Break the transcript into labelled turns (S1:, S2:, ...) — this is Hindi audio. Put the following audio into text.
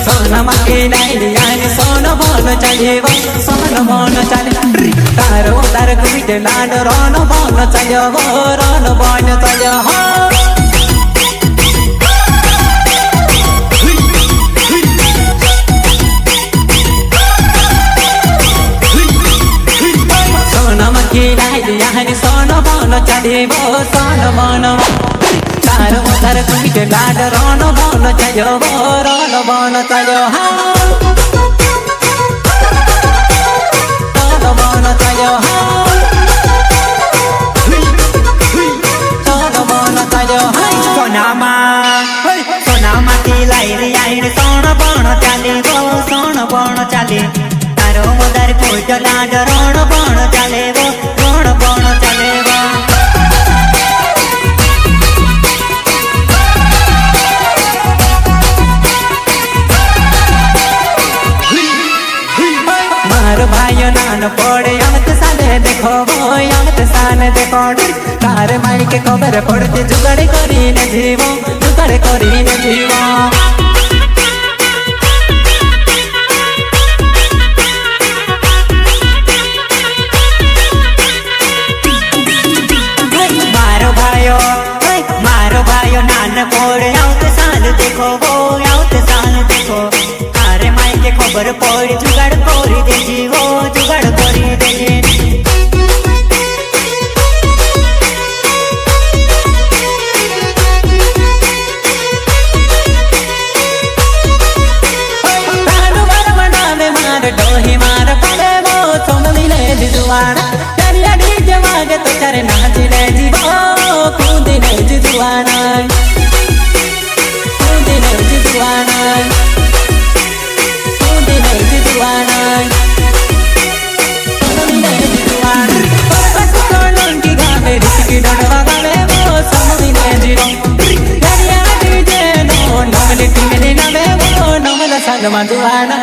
S1: सोनामाखी नाही सोन बोल चाहिए वो सोन बोल चाहिए तारो तार कुछ लाड रोन बोल चाहिए वो रोन बोल चाहिए हो यानी सोन बोन चाहिए वो सोन बोन तारो तार कुछ लाड रोन बोल चाहिए वो रोन बोल चाहिए हाँ रोन बोल चाहिए हाँ रोन बोल चाहिए हाँ
S2: सोनामा की लाई आई सोन बोन चाले वो सोन बोन चाले तारो तार कुछ लाड रोन बोन चाले वो रोन बोन चाले वो
S1: मार भाइयों नान पड़े अमत साले देखो वो अमत साले देखो तार माई के खबर पड़ते जुगाड़ करी न जीवो जुगाड़ करी न जीवो
S2: मारो भाइयों नान पड़े आउत साल देखो वो आउत साल देखो तारे माई के खबर पड़ी जुगाड़ करी देजी वो जुगाड़ करी देजी
S1: डोही मार पड़े वो सोम मिले जिजुआना चरिया डीजे मागे तो चरे नाच ले जीवो कूदी ने जिजुआना कूदी ने जिजुआना कूदी ने जिजुआना सोम मिले जिजुआना बस कोलन की गावे रिश्की डडवा गावे वो सोम मिले जिरो चरिया डीजे नो नमले टिमले नवे वो नमला संग मजुआना